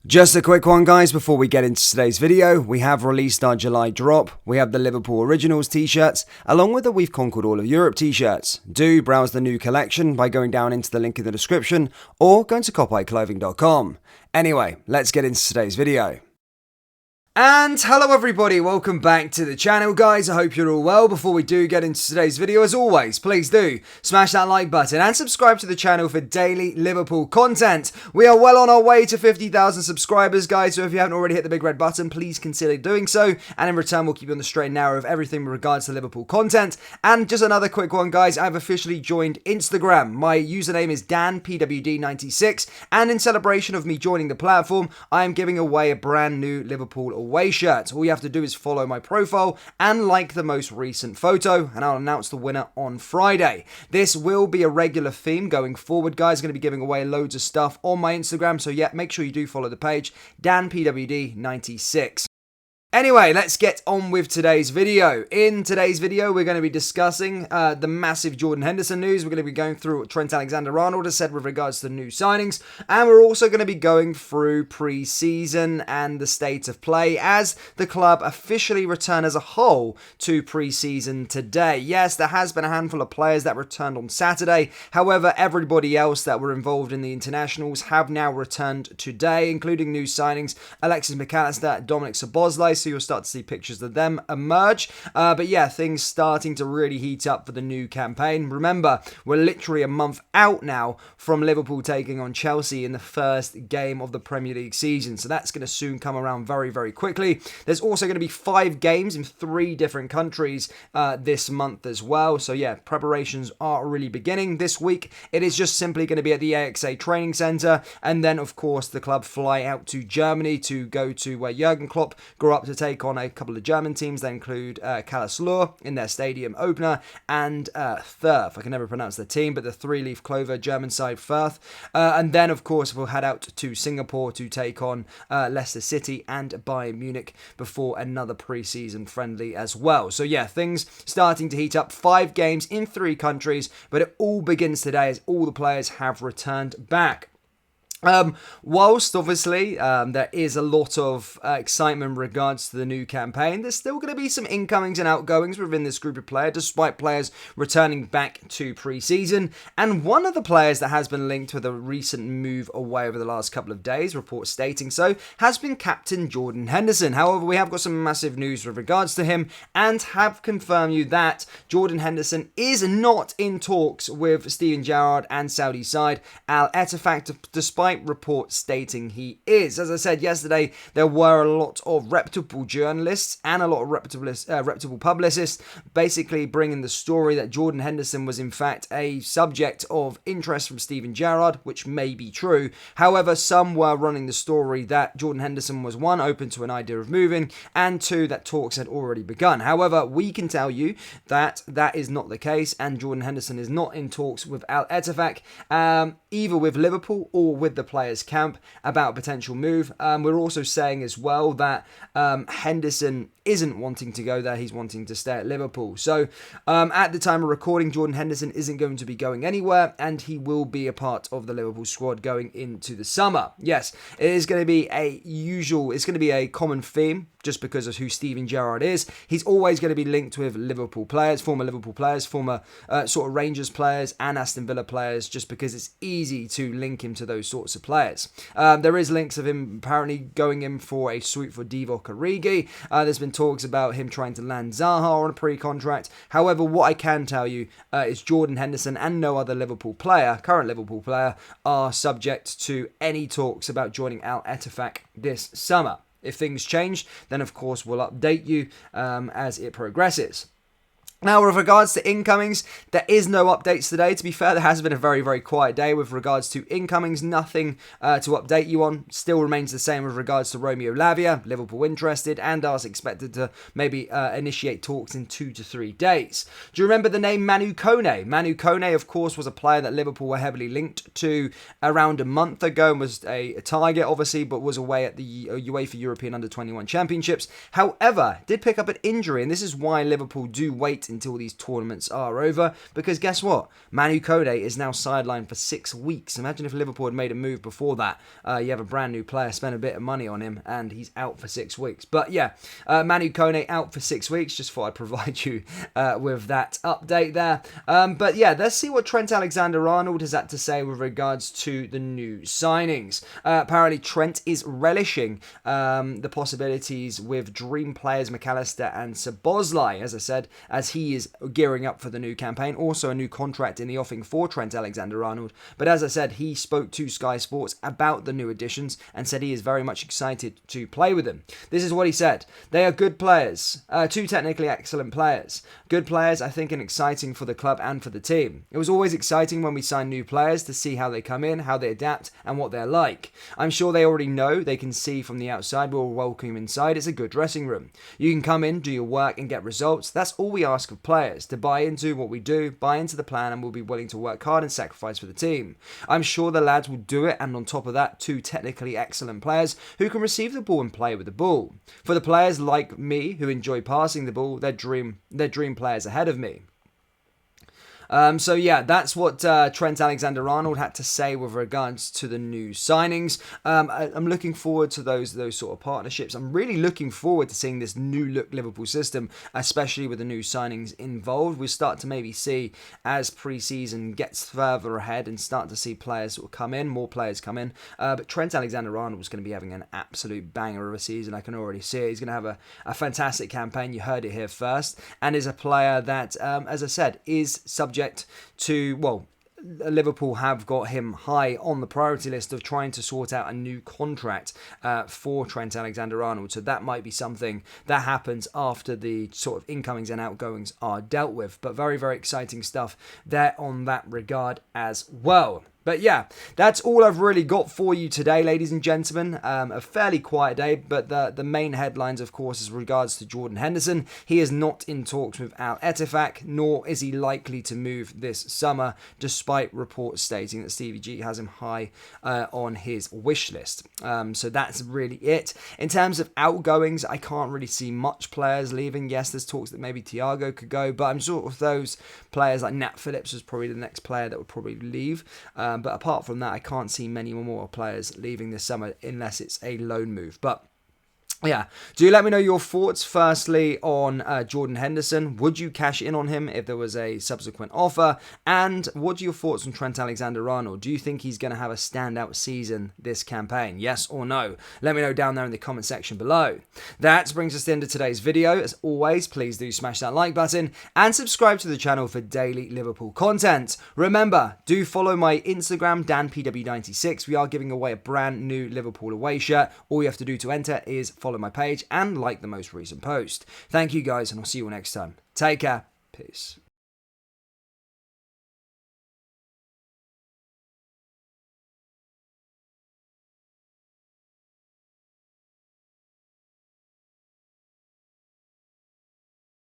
Just a quick one, guys, before we get into today's video. We have released our July drop. We have the Liverpool Originals t-shirts, along with the We've Conquered All of Europe t-shirts. Do browse the new collection by going down into the link in the description or going to copyclothing.com. Anyway, let's get into today's video. And hello everybody, welcome back to the channel, guys. I hope you're all well. Before we do get into today's video, as always, please do smash that like button and subscribe to the channel for daily Liverpool content. We are well on our way to 50,000 subscribers, guys, so if you haven't already hit the big red button, please consider doing so, and in return we'll keep you on the straight and narrow of everything with regards to Liverpool content. And just another quick one, guys, I've officially joined Instagram. My username is DanPWD96, and in celebration of me joining the platform, I am giving away a brand new Liverpool away shirt. All you have to do is follow my profile and like the most recent photo, and I'll announce the winner on Friday. This will be a regular theme going forward, guys. Going to be giving away loads of stuff on my Instagram, so yeah, make sure you do follow the page, DanPWD96. Anyway, let's get on with today's video. In today's video, we're going to be discussing the massive Jordan Henderson news. We're going to be going through what Trent Alexander-Arnold has said with regards to the new signings. And we're also going to be going through pre-season and the state of play as the club officially return as a whole to pre-season today. Yes, there has been a handful of players that returned on Saturday. However, everybody else that were involved in the internationals have now returned today, including new signings Alexis McAllister, Dominic Szoboszlai. So you'll start to see pictures of them emerge. But yeah, things starting to really heat up for the new campaign. Remember, we're literally a month out now from Liverpool taking on Chelsea in the first game of the Premier League season. So that's going to soon come around very, very quickly. There's also going to be 5 games in 3 different countries this month as well. So yeah, preparations are really beginning this week. It is just simply going to be at the AXA training centre. And then, of course, the club fly out to Germany to go to where Jurgen Klopp grew up to take on a couple of German teams. They include Karlsruhe in their stadium opener and Firth. I can never pronounce the team, but the 3-leaf clover German side Firth. And then, of course, we'll head out to Singapore to take on Leicester City and Bayern Munich before another pre-season friendly as well. So yeah, things starting to heat up. 5 games in 3 countries, but it all begins today as all the players have returned back. Whilst obviously there is a lot of excitement in regards to the new campaign, there's still going to be some incomings and outgoings within this group of players, despite players returning back to pre-season. And one of the players that has been linked with a recent move away over the last couple of days, reports stating so, has been captain Jordan Henderson. However, we have got some massive news with regards to him and have confirmed you that Jordan Henderson is not in talks with Steven Gerrard and Saudi side Al Ettifaq, despite reports stating he is. As I said yesterday, there were a lot of reputable journalists and a lot of reputable publicists basically bringing the story that Jordan Henderson was in fact a subject of interest from Steven Gerrard, which may be true. However, some were running the story that Jordan Henderson was 1, open to an idea of moving, and 2, that talks had already begun. However, we can tell you that that is not the case, and Jordan Henderson is not in talks with Al Ettifaq, either with Liverpool or with the players' camp about a potential move. We're also saying as well that Henderson isn't wanting to go there. He's wanting to stay at Liverpool. So at the time of recording, Jordan Henderson isn't going to be going anywhere, and he will be a part of the Liverpool squad going into the summer. Yes, it is going to be it's going to be a common theme just because of who Steven Gerrard is. He's always going to be linked with Liverpool players, former Liverpool players, former sort of Rangers players and Aston Villa players, just because it's easy to link him to those sorts of players. There is links of him apparently going in for a suite for Divock Origi. There's been talks about him trying to land Zaha on a pre-contract. However, what I can tell you is Jordan Henderson and no other current Liverpool player, are subject to any talks about joining Al Ettifaq this summer. If things change, then of course we'll update you as it progresses. Now, with regards to incomings, there is no updates today. To be fair, there has been a very, very quiet day with regards to incomings. Nothing to update you on. Still remains the same with regards to Romeo Lavia. Liverpool interested and are expected to maybe initiate talks in 2 to 3 days. Do you remember the name Manu Kone? Manu Kone, of course, was a player that Liverpool were heavily linked to around a month ago and was a target, obviously, but was away at the UEFA European Under-21 Championships. However, did pick up an injury, and this is why Liverpool do wait until these tournaments are over, because guess what? Manu Kone is now sidelined for 6 weeks. Imagine if Liverpool had made a move before that. You have a brand new player, spend a bit of money on him, and he's out for 6 weeks. But yeah, Manu Kone out for 6 weeks. Just thought I'd provide you with that update there. But yeah, let's see what Trent Alexander-Arnold has had to say with regards to the new signings. Apparently, Trent is relishing the possibilities with dream players McAllister and Szoboszlai, as I said, as he is gearing up for the new campaign. Also, a new contract in the offing for Trent Alexander-Arnold. But as I said, he spoke to Sky Sports about the new additions and said he is very much excited to play with them. This is what he said. They are good players, two technically excellent players. Good players, I think, and exciting for the club and for the team. It was always exciting when we sign new players to see how they come in, how they adapt, and what they're like. I'm sure they already know, they can see from the outside, we'll welcome you inside. It's a good dressing room. You can come in, do your work, and get results. That's all we ask of players, to buy into what we do, buy into the plan, and we'll be willing to work hard and sacrifice for the team. I'm sure the lads will do it, and on top of that, two technically excellent players who can receive the ball and play with the ball. For the players like me who enjoy passing the ball, they're dream players ahead of me. So yeah, that's what Trent Alexander-Arnold had to say with regards to the new signings. I'm looking forward to those sort of partnerships. I'm really looking forward to seeing this new look Liverpool system, especially with the new signings involved. We start to maybe see, as pre-season gets further ahead, and start to see players sort of come in, more players come in. But Trent Alexander-Arnold is going to be having an absolute banger of a season. I can already see it. He's going to have a fantastic campaign. You heard it here first, and is a player that, as I said, is subject to, well, Liverpool have got him high on the priority list of trying to sort out a new contract for Trent Alexander-Arnold. So that might be something that happens after the sort of incomings and outgoings are dealt with. But very, very exciting stuff there on that regard as well. But yeah, that's all I've really got for you today, ladies and gentlemen. A fairly quiet day, but the main headlines, of course, is regards to Jordan Henderson. He is not in talks with Al Ettifaq, nor is he likely to move this summer, despite reports stating that Stevie G has him high on his wish list. So that's really it. In terms of outgoings, I can't really see much players leaving. Yes, there's talks that maybe Thiago could go, but I'm sort of those players like Nat Phillips is probably the next player that would probably leave. But apart from that, I can't see many more players leaving this summer unless it's a loan move. But yeah, do let me know your thoughts firstly on Jordan Henderson. Would you cash in on him if there was a subsequent offer? And what are your thoughts on Trent Alexander-Arnold? Do you think he's going to have a standout season this campaign? Yes or no? Let me know down there in the comment section below. That brings us to the end of today's video. As always, please do smash that like button and subscribe to the channel for daily Liverpool content. Remember, do follow my Instagram, DanPW96. We are giving away a brand new Liverpool away shirt. All you have to do to enter is follow my page and like the most recent post. Thank you guys, and I'll see you all next time. Take care. Peace.